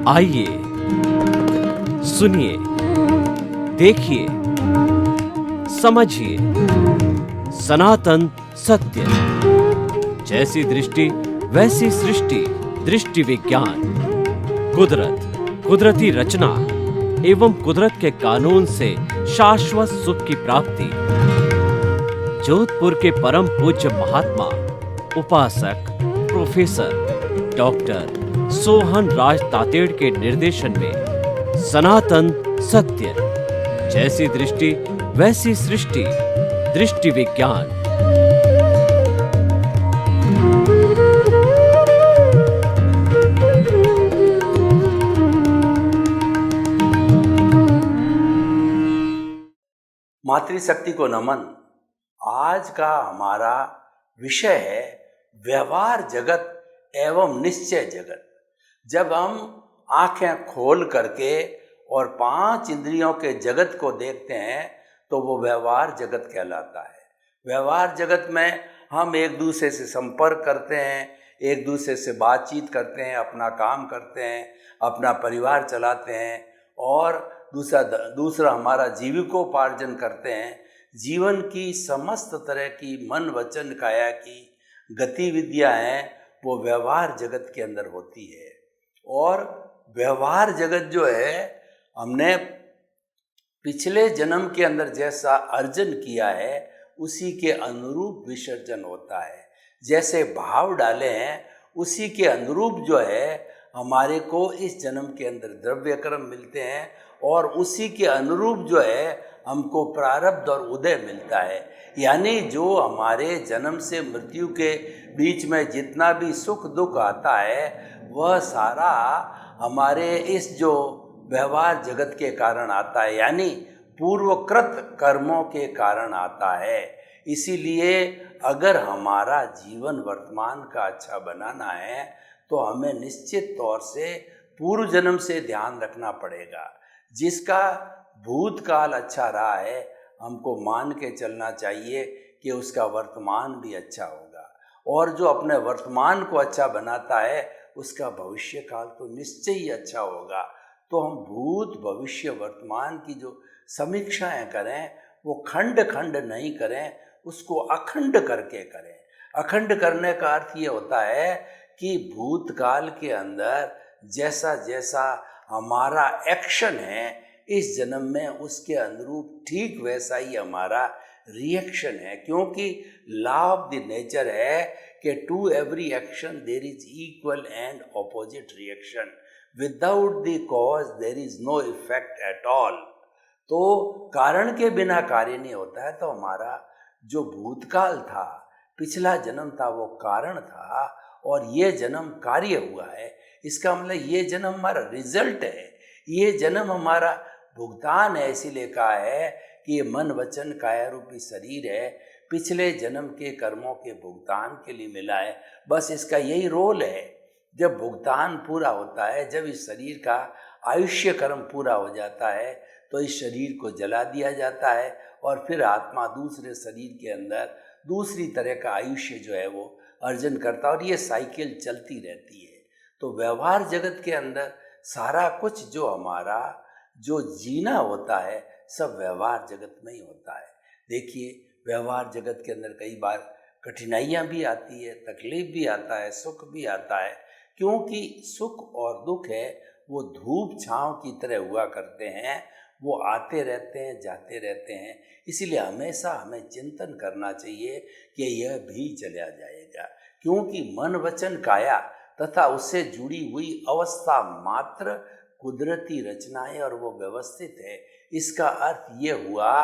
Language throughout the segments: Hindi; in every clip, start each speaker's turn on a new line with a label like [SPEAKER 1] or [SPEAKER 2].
[SPEAKER 1] आइए सुनिए, देखिए, समझिए सनातन सत्य। जैसी दृष्टि वैसी सृष्टि, दृष्टि विज्ञान। कुदरत, कुदरती रचना एवं कुदरत के कानून से शाश्वत सुख की प्राप्ति। जोधपुर के परम पूज्य महात्मा उपासक प्रोफेसर डॉक्टर सोहन राज तातेड़ के निर्देशन में सनातन सत्य। जैसी दृष्टि वैसी सृष्टि, दृष्टि विज्ञान।
[SPEAKER 2] मातृशक्ति को नमन। आज का हमारा विषय है व्यवहार जगत एवं निश्चय जगत। जब हम आंखें खोल करके और 5 इंद्रियों के जगत को देखते हैं तो वो व्यवहार जगत कहलाता है। व्यवहार जगत में हम एक दूसरे से संपर्क करते हैं, एक दूसरे से बातचीत करते हैं, अपना काम करते हैं, अपना परिवार चलाते हैं और दूसरा हमारा जीविकोपार्जन करते हैं। जीवन की समस्त तरह की मन वचन काया की गतिविधियां हैं वो व्यवहार जगत के अंदर होती है। और व्यवहार जगत जो है, हमने पिछले जन्म के अंदर जैसा अर्जन किया है उसी के अनुरूप विसर्जन होता है। जैसे भाव डाले हैं उसी के अनुरूप जो है हमारे को इस जन्म के अंदर द्रव्य कर्म मिलते हैं और उसी के अनुरूप जो है हमको प्रारब्ध और उदय मिलता है। यानी जो हमारे जन्म से मृत्यु के बीच में जितना भी सुख दुख आता है वह सारा हमारे इस जो व्यवहार जगत के कारण आता है, यानी पूर्वकृत कर्मों के कारण आता है। इसीलिए अगर हमारा जीवन वर्तमान का अच्छा बनाना है तो हमें निश्चित तौर से पूर्व जन्म से ध्यान रखना पड़ेगा। जिसका भूतकाल अच्छा रहा है हमको मान के चलना चाहिए कि उसका वर्तमान भी अच्छा होगा, और जो अपने वर्तमान को अच्छा बनाता है उसका भविष्य काल तो निश्चय ही अच्छा होगा। तो हम भूत भविष्य वर्तमान की जो समीक्षाएं करें वो खंड खंड नहीं करें, उसको अखंड करके करें। अखंड करने का अर्थ ये होता है कि भूतकाल के अंदर जैसा जैसा हमारा एक्शन है इस जन्म में उसके अनुरूप ठीक वैसा ही हमारा रिएक्शन है, क्योंकि लॉ ऑफ द नेचर है कि to every action there is equal and opposite reaction, without the cause there is no effect at all. तो कारण के बिना कार्य नहीं होता है। तो हमारा जो भूतकाल था, पिछला जन्म था, वो कारण था और ये जन्म कार्य हुआ है। इसका मतलब ये जन्म हमारा रिजल्ट है, ये जन्म हमारा भुगतान है। इसीलिए कहा है कि ये मन वचन काया रूपी शरीर है, पिछले जन्म के कर्मों के भुगतान के लिए मिला है। बस इसका यही रोल है। जब भुगतान पूरा होता है, जब इस शरीर का आयुष्य कर्म पूरा हो जाता है तो इस शरीर को जला दिया जाता है और फिर आत्मा दूसरे शरीर के अंदर दूसरी तरह का आयुष्य जो है वो अर्जन करता है और ये साइकिल चलती रहती है। तो व्यवहार जगत के अंदर सारा कुछ जो हमारा जो जीना होता है सब व्यवहार जगत में ही होता है। देखिए, व्यवहार जगत के अंदर कई बार कठिनाइयाँ भी आती है, तकलीफ भी आता है, सुख भी आता है, क्योंकि सुख और दुख है वो धूप छांव की तरह हुआ करते हैं, वो आते रहते हैं, जाते रहते हैं। इसीलिए हमेशा हमें चिंतन करना चाहिए कि यह भी चला जाएगा, क्योंकि मन वचन काया तथा उससे जुड़ी हुई अवस्था मात्र कुदरती रचना है और वो व्यवस्थित है। इसका अर्थ ये हुआ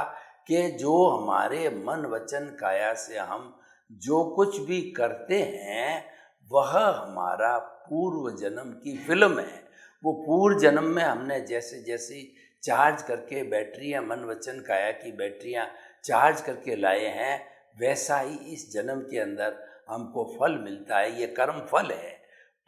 [SPEAKER 2] कि जो हमारे मन वचन काया से हम जो कुछ भी करते हैं वह हमारा पूर्व जन्म की फिल्म है। वो पूर्व जन्म में हमने जैसे जैसे चार्ज करके बैटरियां, मन वचन काया की बैटरियां चार्ज करके लाए हैं, वैसा ही इस जन्म के अंदर हमको फल मिलता है। ये कर्म फल है।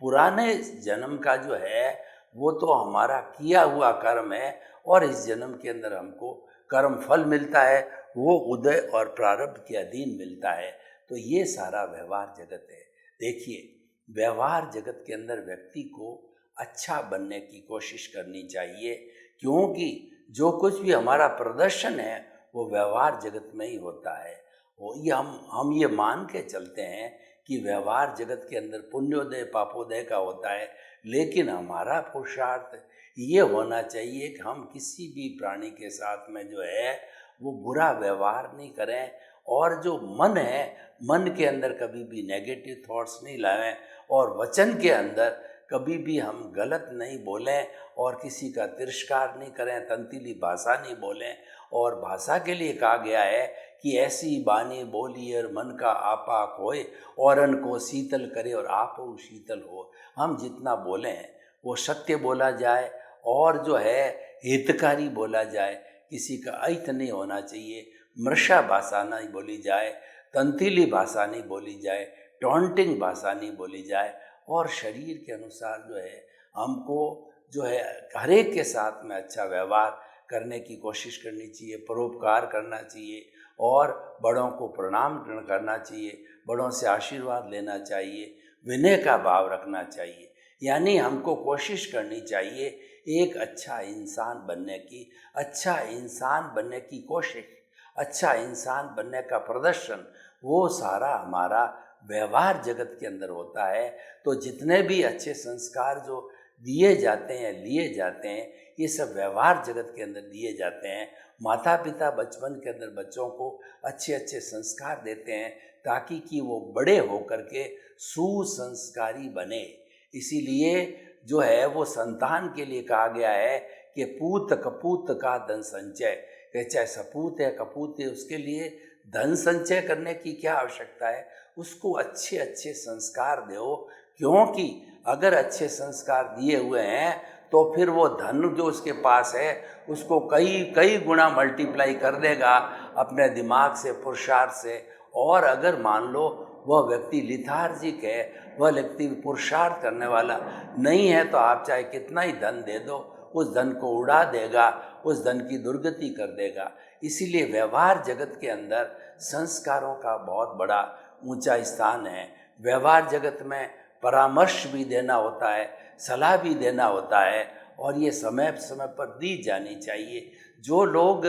[SPEAKER 2] पुराने जन्म का जो है वो तो हमारा किया हुआ कर्म है और इस जन्म के अंदर हमको कर्म फल मिलता है, वो उदय और प्रारब्ध के अधीन मिलता है। तो ये सारा व्यवहार जगत है। देखिए, व्यवहार जगत के अंदर व्यक्ति को अच्छा बनने की कोशिश करनी चाहिए, क्योंकि जो कुछ भी हमारा प्रदर्शन है वो व्यवहार जगत में ही होता है। वो ये हम ये मान के चलते हैं कि व्यवहार जगत के अंदर पुण्योदय पापोदय का होता है, लेकिन हमारा पुरुषार्थ ये होना चाहिए कि हम किसी भी प्राणी के साथ में जो है वो बुरा व्यवहार नहीं करें, और जो मन है मन के अंदर कभी भी नेगेटिव थॉट्स नहीं लाएं, और वचन के अंदर कभी भी हम गलत नहीं बोलें, और किसी का तिरस्कार नहीं करें, तंतीली भाषा नहीं बोलें। और भाषा के लिए कहा गया है कि ऐसी बानी बोलिए और मन का आपा खोए, औरन को शीतल करे और आप शीतल हो। हम जितना बोलें वो सत्य बोला जाए, और जो है हितकारी बोला जाए, किसी का अहित नहीं होना चाहिए, मृषा भाषा नहीं बोली जाए, तंतीली भाषा नहीं बोली जाए, टॉन्टिंग भाषा नहीं बोली जाए। और शरीर के अनुसार जो है हमको जो है हर एक के साथ में अच्छा व्यवहार करने की कोशिश करनी चाहिए, परोपकार करना चाहिए, और बड़ों को प्रणाम करना चाहिए, बड़ों से आशीर्वाद लेना चाहिए, विनय का भाव रखना चाहिए। यानी हमको कोशिश करनी चाहिए एक अच्छा इंसान बनने की, अच्छा इंसान बनने की कोशिश, अच्छा इंसान बनने का प्रदर्शन, वो सारा हमारा व्यवहार जगत के अंदर होता है। तो जितने भी अच्छे संस्कार जो दिए जाते हैं, लिए जाते हैं, ये सब व्यवहार जगत के अंदर दिए जाते हैं। माता पिता बचपन के अंदर बच्चों को अच्छे अच्छे संस्कार देते हैं ताकि कि वो बड़े होकर के सुसंस्कारी बने। इसीलिए जो है वो संतान के लिए कहा गया है कि पूत कपूत का धन संचय, कि चाहे सपूत है कपूत है, उसके लिए धन संचय करने की क्या आवश्यकता है, उसको अच्छे अच्छे संस्कार दो। क्योंकि अगर अच्छे संस्कार दिए हुए हैं तो फिर वो धन जो उसके पास है उसको कई कई गुना मल्टीप्लाई कर देगा अपने दिमाग से, पुरुषार्थ से। और अगर मान लो वह व्यक्ति लिथार्जिक है, वह व्यक्ति पुरुषार्थ करने वाला नहीं है, तो आप चाहे कितना ही धन दे दो, उस धन को उड़ा देगा, उस धन की दुर्गति कर देगा। इसीलिए व्यवहार जगत के अंदर संस्कारों का बहुत बड़ा ऊंचा स्थान है। व्यवहार जगत में परामर्श भी देना होता है, सलाह भी देना होता है, और ये समय समय पर दी जानी चाहिए। जो लोग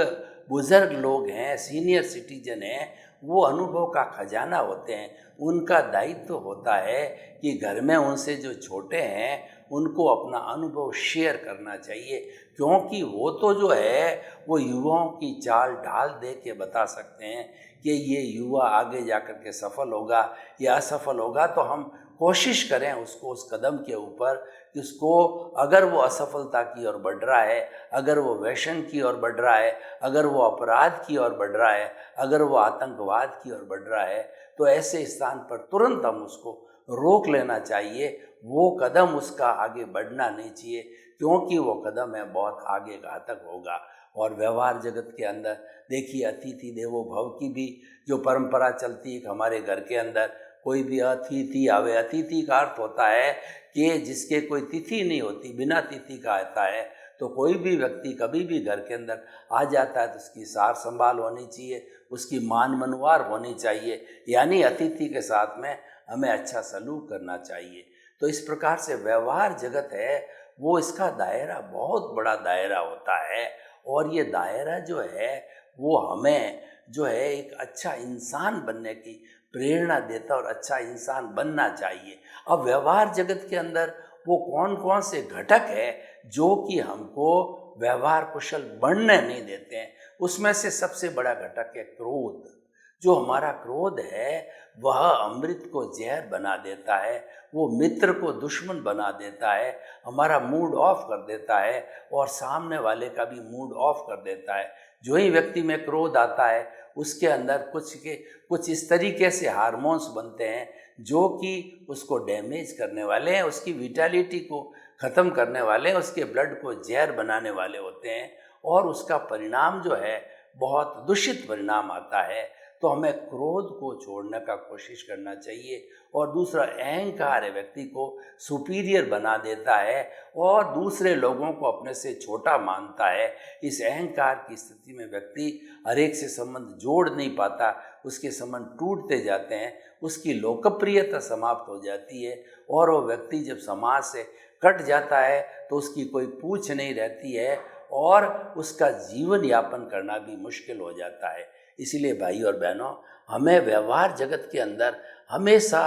[SPEAKER 2] बुज़ुर्ग लोग हैं, सीनियर सिटीजन हैं, वो अनुभव का खजाना होते हैं। उनका दायित्व होता है कि घर में उनसे जो छोटे हैं उनको अपना अनुभव शेयर करना चाहिए, क्योंकि वो तो जो है वो युवाओं की चाल ढाल दे के बता सकते हैं कि ये युवा आगे जाकर के सफल होगा या असफल होगा। तो हम कोशिश करें उसको उस कदम के ऊपर कि उसको, अगर वो असफलता की ओर बढ़ रहा है, अगर वो व्यसन की ओर बढ़ रहा है, अगर वो अपराध की ओर बढ़ रहा है, अगर वो आतंकवाद की ओर बढ़ रहा है, तो ऐसे स्थान पर तुरंत हम उसको रोक लेना चाहिए। वो कदम उसका आगे बढ़ना नहीं चाहिए, क्योंकि वो कदम है बहुत आगे घातक होगा। और व्यवहार जगत के अंदर देखिए अतिथि देवो भव की भी जो परंपरा चलती है, हमारे घर के अंदर कोई भी अतिथि आवे, अतिथि का अर्थ होता है कि जिसके कोई तिथि नहीं होती, बिना तिथि का आता है। तो कोई भी व्यक्ति कभी भी घर के अंदर आ जाता है तो उसकी सार संभाल होनी चाहिए, उसकी मान मनुवार होनी चाहिए, यानी अतिथि के साथ में हमें अच्छा सलूक करना चाहिए। तो इस प्रकार से व्यवहार जगत है वो, इसका दायरा बहुत बड़ा दायरा होता है, और ये दायरा जो है वो हमें जो है एक अच्छा इंसान बनने की प्रेरणा देता और अच्छा इंसान बनना चाहिए। अब व्यवहार जगत के अंदर वो कौन कौन से घटक है जो कि हमको व्यवहार कुशल बनने नहीं देते हैं, उसमें से सबसे बड़ा घटक है क्रोध। जो हमारा क्रोध है वह अमृत को जहर बना देता है, वो मित्र को दुश्मन बना देता है, हमारा मूड ऑफ कर देता है और सामने वाले का भी मूड ऑफ कर देता है। जो ही व्यक्ति में क्रोध आता है उसके अंदर कुछ इस तरीके से हार्मोन्स बनते हैं जो कि उसको डैमेज करने वाले हैं, उसकी विटालिटी को ख़त्म करने वाले हैं, उसके ब्लड को जहर बनाने वाले होते हैं, और उसका परिणाम जो है बहुत दूषित परिणाम आता है। तो हमें क्रोध को छोड़ने का कोशिश करना चाहिए। और दूसरा अहंकार है, व्यक्ति को सुपीरियर बना देता है और दूसरे लोगों को अपने से छोटा मानता है। इस अहंकार की स्थिति में व्यक्ति हर एक से संबंध जोड़ नहीं पाता, उसके संबंध टूटते जाते हैं, उसकी लोकप्रियता समाप्त हो जाती है, और वो व्यक्ति जब समाज से कट जाता है तो उसकी कोई पूछ नहीं रहती है और उसका जीवन यापन करना भी मुश्किल हो जाता है। इसीलिए भाई और बहनों, हमें व्यवहार जगत के अंदर हमेशा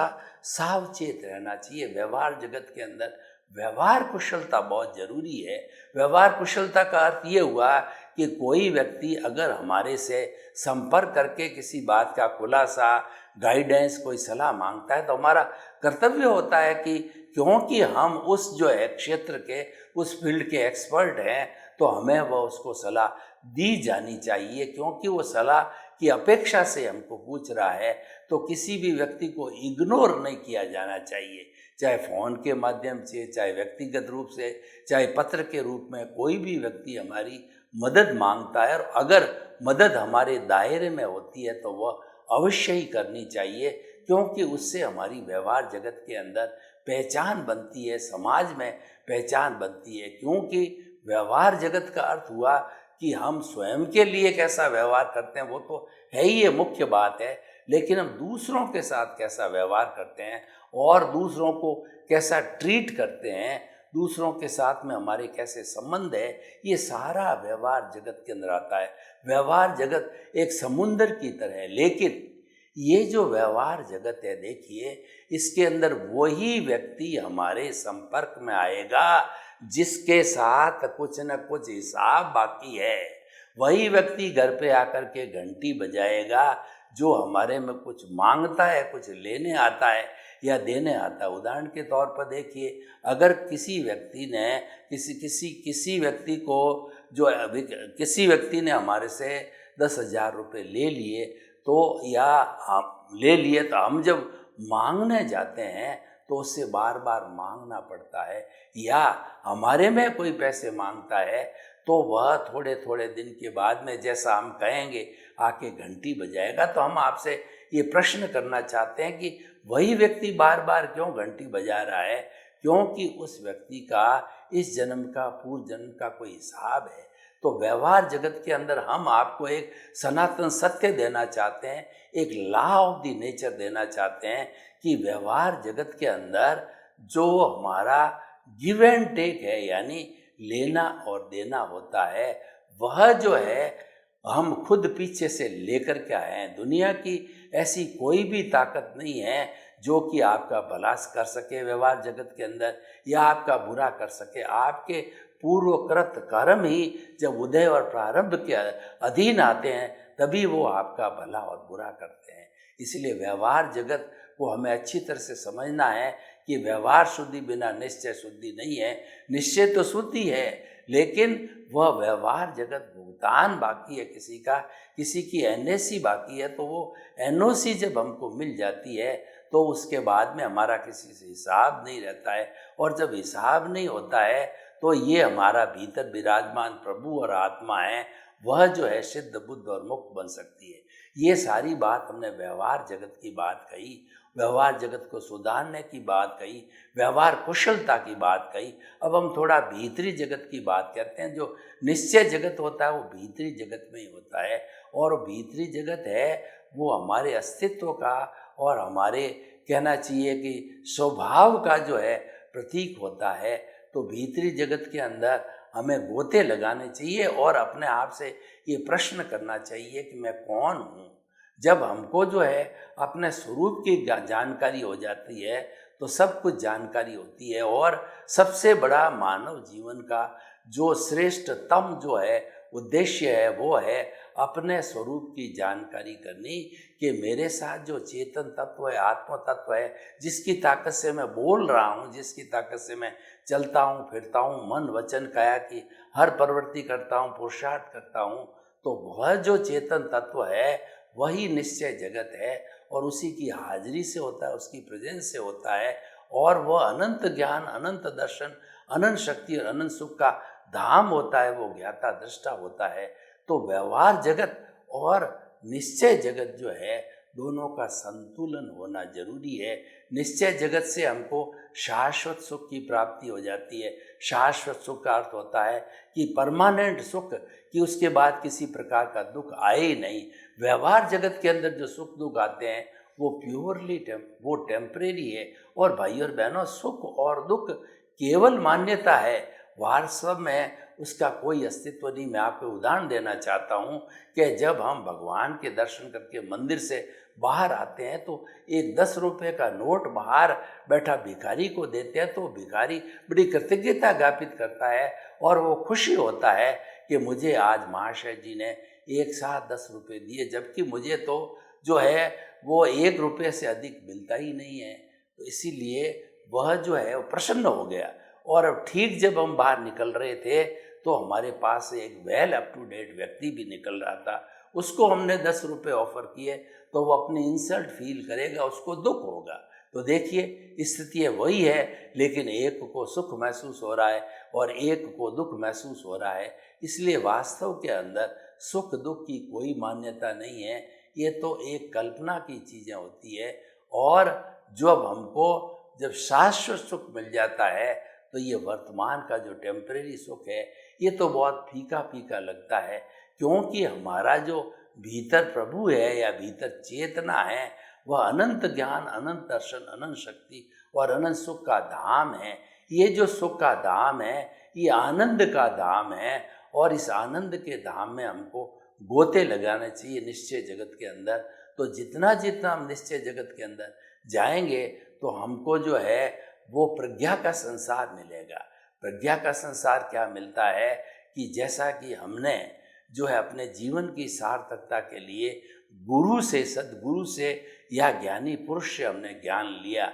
[SPEAKER 2] सावचेत रहना चाहिए। व्यवहार जगत के अंदर व्यवहार कुशलता बहुत जरूरी है। व्यवहार कुशलता का अर्थ ये हुआ कि कोई व्यक्ति अगर हमारे से संपर्क करके किसी बात का खुलासा, गाइडेंस, कोई सलाह मांगता है तो हमारा कर्तव्य होता है कि क्योंकि हम उस जो है क्षेत्र के, उस फील्ड के एक्सपर्ट हैं, तो हमें वह उसको सलाह दी जानी चाहिए। क्योंकि वो सलाह की अपेक्षा से हमको पूछ रहा है, तो किसी भी व्यक्ति को इग्नोर नहीं किया जाना चाहिए। चाहे फ़ोन के माध्यम से, चाहे व्यक्तिगत रूप से, चाहे पत्र के रूप में, कोई भी व्यक्ति हमारी मदद मांगता है और अगर मदद हमारे दायरे में होती है तो वह अवश्य ही करनी चाहिए। क्योंकि उससे हमारी व्यवहार जगत के अंदर पहचान बनती है, समाज में पहचान बनती है। क्योंकि व्यवहार जगत का अर्थ हुआ कि हम स्वयं के लिए कैसा व्यवहार करते हैं वो तो है ही, ये मुख्य बात है। लेकिन हम दूसरों के साथ कैसा व्यवहार करते हैं और दूसरों को कैसा ट्रीट करते हैं, दूसरों के साथ में हमारे कैसे संबंध है, ये सारा व्यवहार जगत के अंदर आता है। व्यवहार जगत एक समुंदर की तरह है, लेकिन ये जो व्यवहार जगत है, देखिए, इसके अंदर वही व्यक्ति हमारे संपर्क में आएगा जिसके साथ कुछ न कुछ हिसाब बाकी है। वही व्यक्ति घर पे आकर के घंटी बजाएगा जो हमारे में कुछ मांगता है, कुछ लेने आता है या देने आता है। उदाहरण के तौर पर देखिए, अगर किसी व्यक्ति ने किसी व्यक्ति को जो किसी व्यक्ति ने हमारे से 10,000 रुपये ले लिए, तो या हम ले लिए तो हम जब मांगने जाते हैं तो उससे बार बार मांगना पड़ता है। या हमारे में कोई पैसे मांगता है तो वह थोड़े थोड़े दिन के बाद में जैसा हम कहेंगे आके घंटी बजाएगा। तो हम आपसे ये प्रश्न करना चाहते हैं कि वही व्यक्ति बार बार क्यों घंटी बजा रहा है? क्योंकि उस व्यक्ति का इस जन्म का, पूर्व जन्म का कोई हिसाब है। तो व्यवहार जगत के अंदर हम आपको एक सनातन सत्य देना चाहते हैं, एक लॉ ऑफ द नेचर देना चाहते हैं कि व्यवहार जगत के अंदर जो हमारा गिव एंड टेक है, यानी लेना और देना होता है, वह जो है हम खुद पीछे से लेकर के आए हैं। दुनिया की ऐसी कोई भी ताकत नहीं है जो कि आपका भला कर सके व्यवहार जगत के अंदर या आपका बुरा कर सके। आपके पूर्वकृत कर्म ही जब उदय और प्रारंभ के अधीन आते हैं तभी वो आपका भला और बुरा करते हैं। इसलिए व्यवहार जगत को हमें अच्छी तरह से समझना है कि व्यवहार शुद्धि बिना निश्चय शुद्धि नहीं है। निश्चय तो शुद्धि है, लेकिन वह व्यवहार जगत भुगतान बाकी है किसी का, किसी की एनओसी बाकी है, तो वो एनओसी जब हमको मिल जाती है तो उसके बाद में हमारा किसी से हिसाब नहीं रहता है। और जब हिसाब नहीं होता है तो ये हमारा भीतर विराजमान प्रभु और आत्मा है, वह जो है सिद्ध, बुद्ध और मुक्त बन सकती है। ये सारी बात हमने व्यवहार जगत की बात कही, व्यवहार जगत को सुधारने की बात कही, व्यवहार कुशलता की बात कही। अब हम थोड़ा भीतरी जगत की बात करते हैं। जो निश्चय जगत होता है वो भीतरी जगत में ही होता है, और भीतरी जगत है वो हमारे अस्तित्व का और हमारे कहना चाहिए कि स्वभाव का जो है प्रतीक होता है। तो भीतरी जगत के अंदर हमें गोते लगाने चाहिए और अपने आप से ये प्रश्न करना चाहिए कि मैं कौन हूँ। जब हमको जो है अपने स्वरूप की जानकारी हो जाती है तो सब कुछ जानकारी होती है। और सबसे बड़ा मानव जीवन का जो श्रेष्ठतम जो है उद्देश्य है वो है अपने स्वरूप की जानकारी करनी कि मेरे साथ जो चेतन तत्व है, आत्म तत्व है, जिसकी ताकत से मैं बोल रहा हूँ, जिसकी ताकत से मैं चलता हूँ, फिरता हूँ, मन वचन काया की हर प्रवृत्ति करता हूँ, पुरुषार्थ करता हूँ, तो वह जो चेतन तत्व है वही निश्चय जगत है। और उसी की हाजिरी से होता है, उसकी प्रेजेंस से होता है, और वह अनंत ज्ञान, अनंत दर्शन, अनंत शक्ति और अनंत सुख का धाम होता है, वो ज्ञाता दृष्टा होता है। तो व्यवहार जगत और निश्चय जगत जो है दोनों का संतुलन होना जरूरी है। निश्चय जगत से हमको शाश्वत सुख की प्राप्ति हो जाती है। शाश्वत सुख का अर्थ होता है कि परमानेंट सुख, कि उसके बाद किसी प्रकार का दुख आए ही नहीं। व्यवहार जगत के अंदर जो सुख दुख आते हैं वो प्योरली वो टेम्परेरी है। और भाई और बहनों, सुख और दुख केवल मान्यता है, वास्तव में उसका कोई अस्तित्व नहीं। मैं आपको उदाहरण देना चाहता हूँ कि जब हम भगवान के दर्शन करके मंदिर से बाहर आते हैं तो एक 10 रुपये का नोट बाहर बैठा भिखारी को देते हैं तो भिखारी बड़ी कृतज्ञता ज्ञापित करता है और वो खुशी होता है कि मुझे आज महाशय जी ने एक साथ 10 रुपये दिए, जबकि मुझे तो जो है वो 1 रुपये से अधिक मिलता ही नहीं है। तो इसीलिए वह जो है वो प्रसन्न हो गया। और अब ठीक जब हम बाहर निकल रहे थे तो हमारे पास एक वेल अप टू डेट व्यक्ति भी निकल रहा था, उसको हमने 10 रुपये ऑफर किए तो वो अपनी इंसल्ट फील करेगा, उसको दुख होगा। तो देखिए स्थिति वही है, लेकिन एक को सुख महसूस हो रहा है और एक को दुख महसूस हो रहा है। इसलिए वास्तव के अंदर सुख दुख की कोई मान्यता नहीं है, ये तो एक कल्पना की चीज़ें होती है। और जब हमको जब शाश्वत सुख मिल जाता है तो ये वर्तमान का जो टेम्परेरी सुख है ये तो बहुत फीका फीका लगता है, क्योंकि हमारा जो भीतर प्रभु है या भीतर चेतना है वह अनंत ज्ञान, अनंत दर्शन, अनंत शक्ति और अनंत सुख का धाम है। ये जो सुख का धाम है ये आनंद का धाम है और इस आनंद के धाम में हमको गोते लगाने चाहिए निश्चय जगत के अंदर। तो जितना जितना हम निश्चय जगत के अंदर जाएंगे तो हमको जो है वो प्रज्ञा का संसार मिलेगा। प्रज्ञा का संसार क्या मिलता है कि जैसा कि हमने जो है अपने जीवन की सार्थकता के लिए गुरु से, सद्गुरु से या ज्ञानी पुरुष से हमने ज्ञान लिया,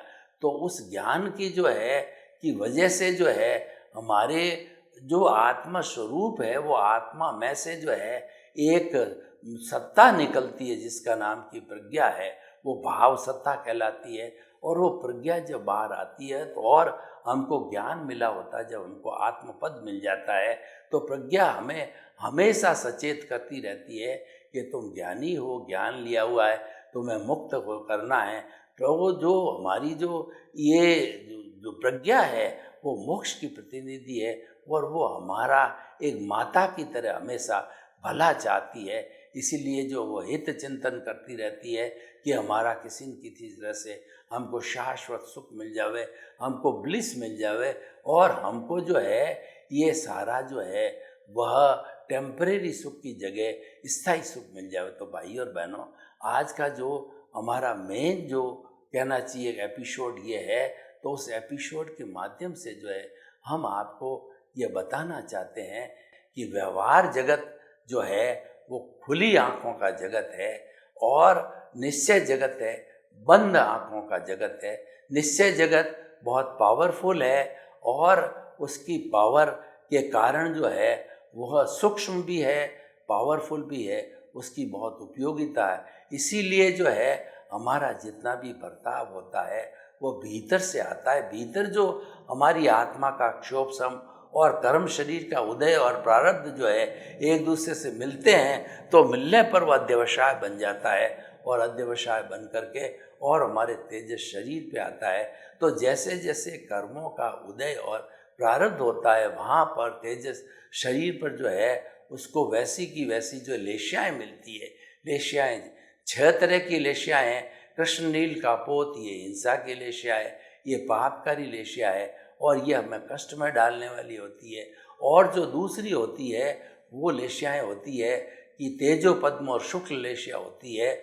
[SPEAKER 2] तो उस ज्ञान की जो है की वजह से जो है हमारे जो आत्मा स्वरूप है वो आत्मा में से जो है एक सत्ता निकलती है जिसका नाम की प्रज्ञा है, वो भाव सत्ता कहलाती है। और वो प्रज्ञा जब बाहर आती है तो और हमको ज्ञान मिला होता है, जब हमको आत्मपद मिल जाता है तो प्रज्ञा हमें हमेशा सचेत करती रहती है कि तुम ज्ञानी हो, ज्ञान लिया हुआ है, तुम्हें मुक्त हो करना है। तो वो जो हमारी जो ये जो प्रज्ञा है वो मोक्ष की प्रतिनिधि है और वो हमारा एक माता की तरह हमेशा भला चाहती है। इसीलिए जो वो हित चिंतन करती रहती है कि हमारा किसी न किसी तरह से हमको शाश्वत सुख मिल जावे, हमको ब्लिस मिल जावे और हमको जो है ये सारा जो है वह टेम्परेरी सुख की जगह स्थायी सुख मिल जावे। तो भाई और बहनों, आज का जो हमारा मेन जो कहना चाहिए एपिसोड ये है, तो उस एपिसोड के माध्यम से जो है हम आपको ये बताना चाहते हैं कि व्यवहार जगत जो है वो खुली आँखों का जगत है और निश्चय जगत है बंद आँखों का जगत है। निश्चय जगत बहुत पावरफुल है और उसकी पावर के कारण जो है वह सूक्ष्म भी है, पावरफुल भी है, उसकी बहुत उपयोगिता है। इसीलिए जो है हमारा जितना भी बर्ताव होता है वो भीतर से आता है। भीतर जो हमारी आत्मा का क्षोभ सम और कर्म शरीर का उदय और प्रारब्ध जो है एक दूसरे से मिलते हैं तो मिलने पर वह अध्यवसाय बन जाता है और अध्यवसाय बन करके और हमारे तेजस शरीर पे आता है। तो जैसे जैसे कर्मों का उदय और प्रारब्ध होता है वहाँ पर तेजस शरीर पर जो है उसको वैसी की वैसी जो लेशियाएँ मिलती है। लेशियाएँ 6 तरह की लेशियाएँ हैं। कृष्ण नील कापोत ये हिंसा की लेशिया है, ये पापकारी लेशिया है और ये हमें कष्ट में डालने वाली होती है। और जो दूसरी होती है वो लेशियाएँ होती है कि तेजो पद्म और शुक्ल लेशिया होती है।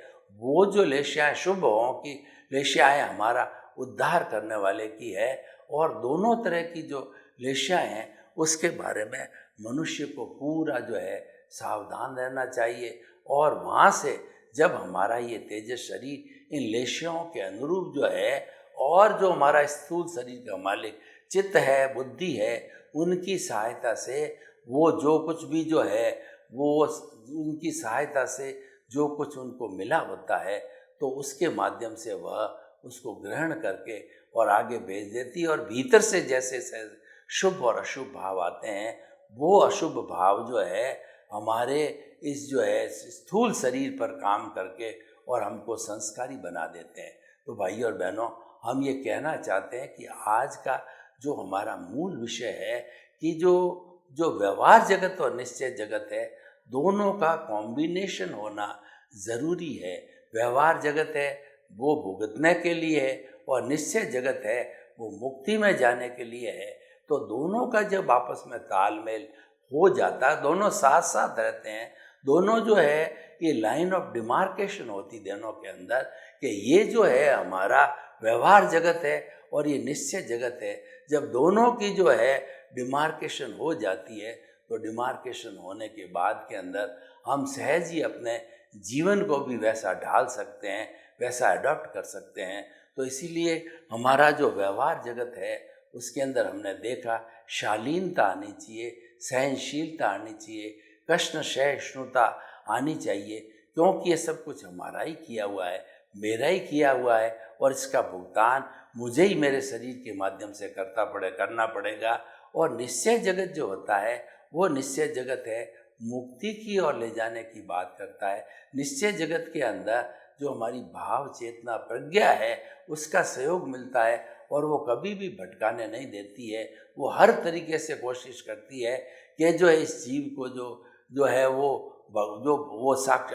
[SPEAKER 2] वो जो लेशियाएँ शुभ भावों की लेशियाएँ हमारा उद्धार करने वाले की है। और दोनों तरह की जो लेशियाएँ हैं उसके बारे में मनुष्य को पूरा जो है सावधान रहना चाहिए। और वहाँ से जब हमारा ये तेजस शरीर इन लेशियों के अनुरूप जो है और जो हमारा स्थूल शरीर का मालिक चित्त है, बुद्धि है, उनकी सहायता से वो जो कुछ भी जो है वो उनकी सहायता से जो कुछ उनको मिला होता है तो उसके माध्यम से वह उसको ग्रहण करके और आगे भेज देती है। और भीतर से जैसे शुभ और अशुभ भाव आते हैं वो अशुभ भाव जो है हमारे इस जो है स्थूल शरीर पर काम करके और हमको संस्कारी बना देते हैं। तो भाई और बहनों, हम ये कहना चाहते हैं कि आज का जो हमारा मूल विषय है कि जो व्यवहार जगत और निश्चय जगत है दोनों का कॉम्बिनेशन होना ज़रूरी है। व्यवहार जगत है वो भुगतने के लिए है और निश्चय जगत है वो मुक्ति में जाने के लिए है। तो दोनों का जब आपस में तालमेल हो जाता है, दोनों साथ साथ रहते हैं, दोनों जो है ये लाइन ऑफ डिमार्केशन होती दोनों के अंदर कि ये जो है हमारा व्यवहार जगत है और ये निश्चय जगत है। जब दोनों की जो है डिमार्केशन हो जाती है तो डिमार्केशन होने के बाद के अंदर हम सहज ही अपने जीवन को भी वैसा ढाल सकते हैं, वैसा अडॉप्ट कर सकते हैं। तो इसीलिए हमारा जो व्यवहार जगत है उसके अंदर हमने देखा शालीनता आनी चाहिए, सहनशीलता आनी चाहिए, कृष्ण सहिष्णुता आनी चाहिए, क्योंकि ये सब कुछ हमारा ही किया हुआ है, मेरा ही किया हुआ है और इसका भुगतान मुझे ही मेरे शरीर के माध्यम से करना पड़ेगा। और निश्चय जगत जो होता है वो निश्चय जगत है मुक्ति की ओर ले जाने की बात करता है। निश्चय जगत के अंदर जो हमारी भाव चेतना प्रज्ञा है उसका सहयोग मिलता है और वो कभी भी भटकाने नहीं देती है। वो हर तरीके से कोशिश करती है कि जो है इस जीव को जो है वो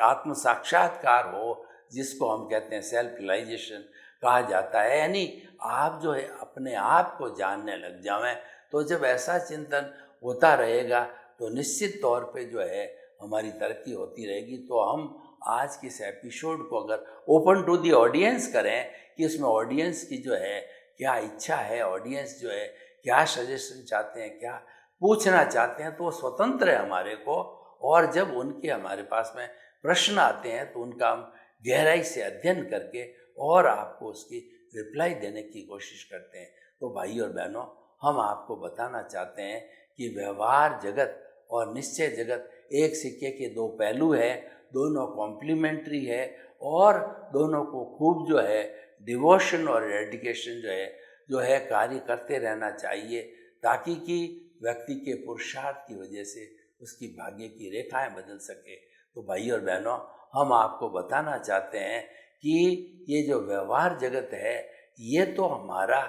[SPEAKER 2] आत्म साक्षात्कार हो, जिसको हम कहते हैं सेल्फ रियलाइजेशन कहा जाता है, यानी आप जो है अपने आप को जानने लग जावें। तो जब ऐसा चिंतन होता रहेगा तो निश्चित तौर पे जो है हमारी तरक्की होती रहेगी। तो हम आज के इस एपिसोड को अगर ओपन टू दी ऑडियंस करें कि इसमें ऑडियंस की जो है क्या इच्छा है, ऑडियंस जो है क्या सजेशन चाहते हैं, क्या पूछना चाहते हैं, तो वो स्वतंत्र है हमारे को। और जब उनके हमारे पास में प्रश्न आते हैं तो उनका हम गहराई से अध्ययन करके और आपको उसकी रिप्लाई देने की कोशिश करते हैं। तो भाई और बहनों, हम आपको बताना चाहते हैं कि व्यवहार जगत और निश्चय जगत एक सिक्के के दो पहलू है, दोनों कॉम्प्लीमेंट्री है और दोनों को खूब जो है डिवोशन और डेडिकेशन जो है कार्य करते रहना चाहिए, ताकि कि व्यक्ति के पुरुषार्थ की वजह से उसकी भाग्य की रेखाएं बदल सके। तो भाई और बहनों, हम आपको बताना चाहते हैं कि ये जो व्यवहार जगत है ये तो हमारा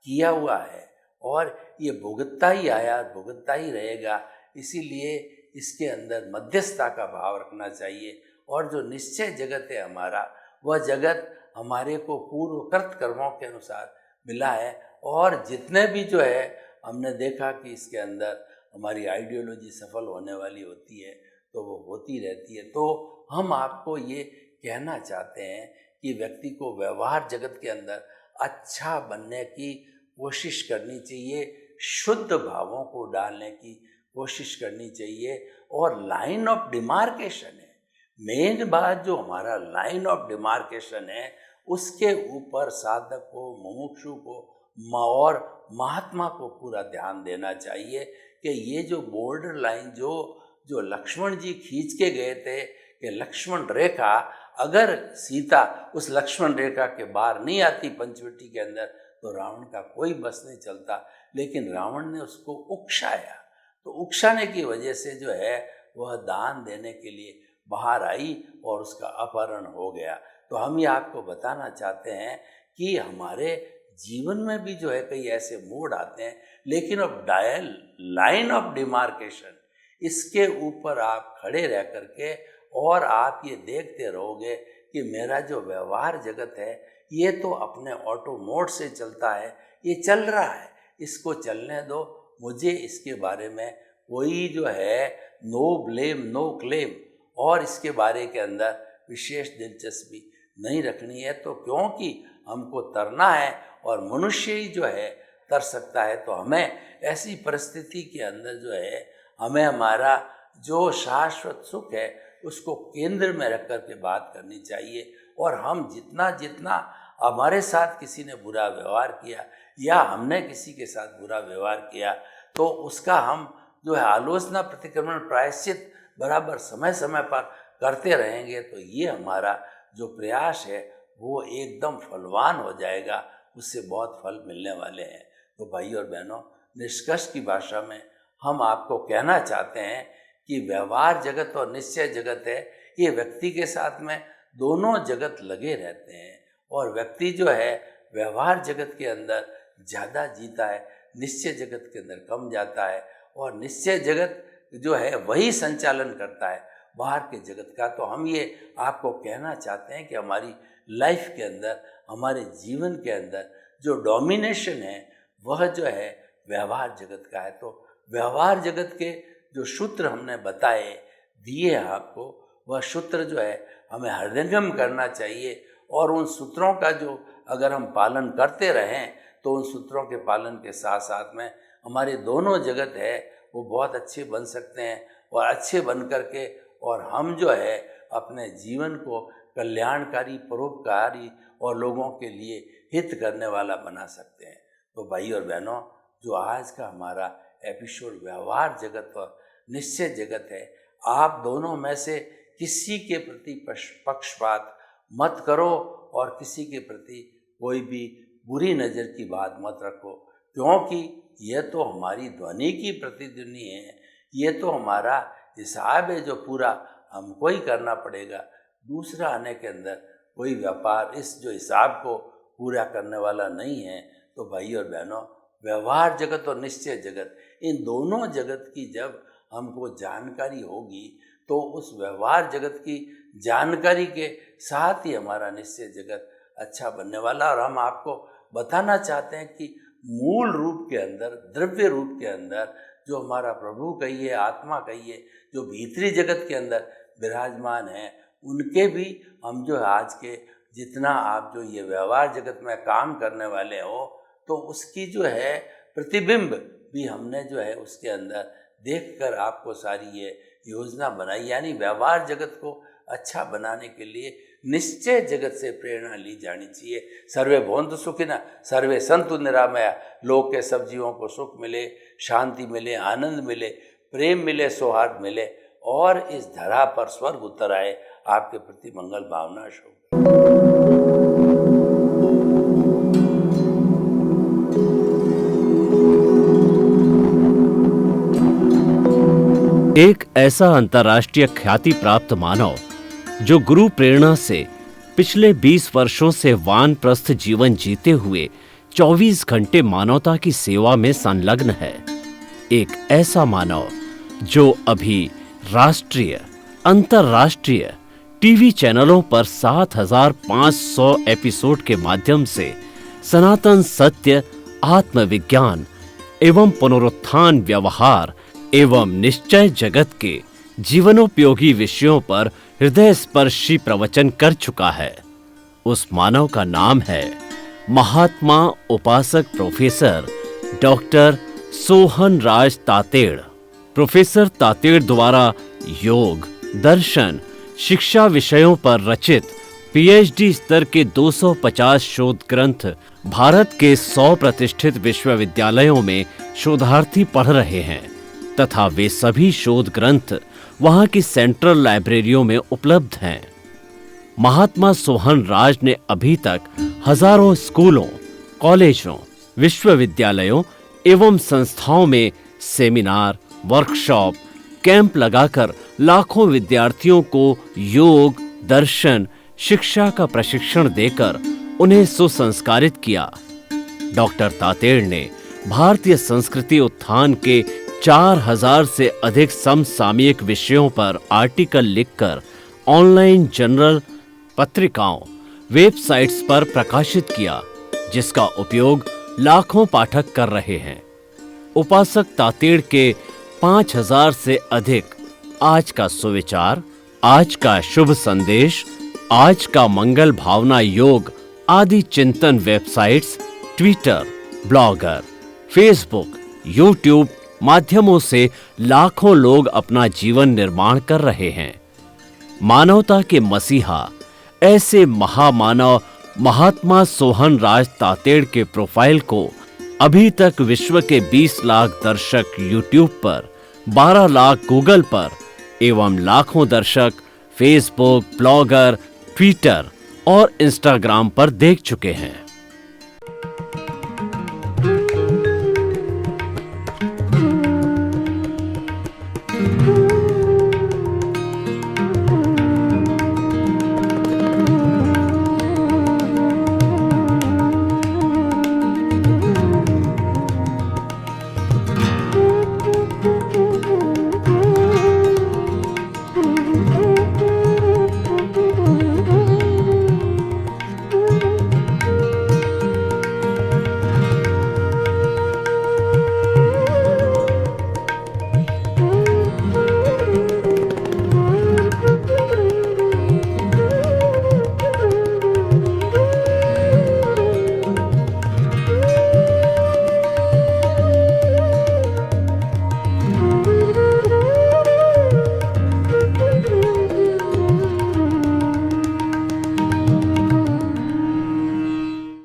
[SPEAKER 2] किया हुआ है और ये भुगतता ही आया, भुगतता ही रहेगा। इसीलिए इसके अंदर मध्यस्थता का भाव रखना चाहिए। और जो निश्चय जगत है हमारा, वह जगत हमारे को पूर्वकृत कर्मों के अनुसार मिला है। और जितने भी जो है हमने देखा कि इसके अंदर हमारी आइडियोलॉजी सफल होने वाली होती है तो वो होती रहती है। तो हम आपको ये कहना चाहते हैं कि व्यक्ति को व्यवहार जगत के अंदर अच्छा बनने की कोशिश करनी चाहिए, शुद्ध भावों को डालने की कोशिश करनी चाहिए। और लाइन ऑफ डिमार्केशन है मेन बात, जो हमारा लाइन ऑफ डिमार्केशन है उसके ऊपर साधक को, मुमुक्षु को और महात्मा को पूरा ध्यान देना चाहिए कि ये जो बॉर्डर लाइन जो लक्ष्मण जी खींच के गए थे कि लक्ष्मण रेखा, अगर सीता उस लक्ष्मण रेखा के बाहर नहीं आती पंचवटी के अंदर तो रावण का कोई बस नहीं चलता। लेकिन रावण ने उसको उकसाया, तो उकसाने की वजह से जो है वह दान देने के लिए बाहर आई और उसका अपहरण हो गया। तो हम ये आपको बताना चाहते हैं कि हमारे जीवन में भी जो है कई ऐसे मोड़ आते हैं, लेकिन अब लाइन ऑफ डिमार्केशन, इसके ऊपर आप खड़े रह करके और आप ये देखते रहोगे कि मेरा जो व्यवहार जगत है ये तो अपने ऑटो मोड से चलता है, ये चल रहा है, इसको चलने दो, मुझे इसके बारे में कोई जो है नो ब्लेम नो क्लेम और इसके बारे के अंदर विशेष दिलचस्पी नहीं रखनी है। तो क्योंकि हमको तरना है और मनुष्य ही जो है तर सकता है, तो हमें ऐसी परिस्थिति के अंदर जो है हमें हमारा जो शाश्वत सुख है उसको केंद्र में रख कर के बात करनी चाहिए। और हम जितना हमारे साथ किसी ने बुरा व्यवहार किया या हमने किसी के साथ बुरा व्यवहार किया तो उसका हम जो है आलोचना, प्रतिक्रमण, प्रायश्चित बराबर समय समय पर करते रहेंगे तो ये हमारा जो प्रयास है वो एकदम फलवान हो जाएगा, उससे बहुत फल मिलने वाले हैं। तो भाई और बहनों, निष्कर्ष की भाषा में हम आपको कहना चाहते हैं कि व्यवहार जगत और निश्चय जगत है, ये व्यक्ति के साथ में दोनों जगत लगे रहते हैं और व्यक्ति जो है व्यवहार जगत के अंदर ज़्यादा जीता है, निश्चय जगत के अंदर कम जाता है। और निश्चय जगत जो है वही संचालन करता है बाहर के जगत का। तो हम ये आपको कहना चाहते हैं कि हमारी लाइफ के अंदर, हमारे जीवन के अंदर जो डोमिनेशन है वह जो है व्यवहार जगत का है। तो व्यवहार जगत के जो सूत्र हमने बताए दिए आपको, वह सूत्र जो है हमें हृदयंगम करना चाहिए, और उन सूत्रों का जो अगर हम पालन करते रहें तो उन सूत्रों के पालन के साथ साथ में हमारे दोनों जगत है वो बहुत अच्छे बन सकते हैं, और अच्छे बन करके और हम जो है अपने जीवन को कल्याणकारी, परोपकारी और लोगों के लिए हित करने वाला बना सकते हैं। तो भाई और बहनों, जो आज का हमारा एपिसोड व्यवहार जगत और निश्चय जगत है, आप दोनों में से किसी के प्रति पक्षपात मत करो और किसी के प्रति कोई भी बुरी नज़र की बात मत रखो, क्योंकि यह तो हमारी ध्वनि की प्रतिध्वनि है, ये तो हमारा हिसाब है जो पूरा हमको ही करना पड़ेगा। दूसरा आने के अंदर कोई व्यापार इस जो हिसाब को पूरा करने वाला नहीं है। तो भाई और बहनों, व्यवहार जगत और निश्चय जगत, इन दोनों जगत की जब हमको जानकारी होगी तो उस व्यवहार जगत की जानकारी के साथ ही हमारा निश्चय जगत अच्छा बनने वाला। और हम आपको बताना चाहते हैं कि मूल रूप के अंदर, द्रव्य रूप के अंदर जो हमारा प्रभु कहिए, आत्मा कहिए, जो भीतरी जगत के अंदर विराजमान है, उनके भी हम जो आज के जितना आप जो ये व्यवहार जगत में काम करने वाले हो, तो उसकी जो है प्रतिबिंब भी हमने जो है उसके अंदर देखकर आपको सारी ये योजना बनाई। यानी व्यवहार जगत को अच्छा बनाने के लिए निश्चय जगत से प्रेरणा ली जानी चाहिए। सर्वे भवन्तु सुखिनः, सर्वे सन्तु निरामया। लोक के सब जीवों को सुख मिले, शांति मिले, आनंद मिले, प्रेम मिले, सौहार्द मिले, और इस धरा पर स्वर्ग उतर आए। आपके प्रति मंगल भावना शुभ।
[SPEAKER 1] एक ऐसा अंतर्राष्ट्रीय ख्याति प्राप्त मानव जो गुरु प्रेरणा से पिछले 20 वर्षों से वानप्रस्थ जीवन जीते हुए 24 घंटे मानवता की सेवा में संलग्न है। एक ऐसा मानव जो अभी राष्ट्रीय, अंतर्राष्ट्रीय टीवी चैनलों पर 7,500 एपिसोड के माध्यम से सनातन सत्य, आत्मविज्ञान एवं पुनरुत्थान, व्यवहार एवं निश्चय जगत के जीवनोपयोगी विषयों पर हृदय स्पर्शी प्रवचन कर चुका है। उस मानव का नाम है महात्मा उपासक प्रोफेसर डॉक्टर सोहन राज तातेड़। प्रोफेसर तातेड़ द्वारा योग, दर्शन, शिक्षा विषयों पर रचित पीएचडी स्तर के 250 शोध ग्रंथ भारत के 100 प्रतिष्ठित विश्वविद्यालयों में शोधार्थी पढ़ रहे हैं, तथा वे सभी शोध ग्रंथ वहां की सेंट्रल लाइब्रेरियों में उपलब्ध हैं। महात्मा सोहन राज ने अभी तक हजारों स्कूलों, कॉलेजों, विश्वविद्यालयों एवं संस्थाओं में सेमिनार, वर्कशॉप, कैंप लगाकर लाखों विद्यार्थियों को योग, दर्शन, शिक्षा का प्रशिक्षण देकर उन्हें सुसंस्कारित किया। डॉक्टर तातेड़ ने भारतीय संस्कृति उत्थान के 4000 से अधिक समसामयिक विषयों पर आर्टिकल लिखकर ऑनलाइन जर्नल, पत्रिकाओं, वेबसाइट्स पर प्रकाशित किया, जिसका उपयोग लाखों पाठक कर रहे हैं। उपासक तातेड़ के 5000 से अधिक आज का सुविचार, आज का शुभ संदेश, आज का मंगल भावना योग आदि चिंतन websites, Twitter, blogger, Facebook, YouTube माध्यमों से लाखों लोग अपना जीवन निर्माण कर रहे हैं। मानवता के मसीहा ऐसे महामानव महात्मा सोहन राज तातेड़ के प्रोफाइल को अभी तक विश्व के 20 लाख दर्शक यूट्यूब पर, 12 लाख गूगल पर एवं लाखों दर्शक फेसबुक, ब्लॉगर, ट्विटर और इंस्टाग्राम पर देख चुके हैं।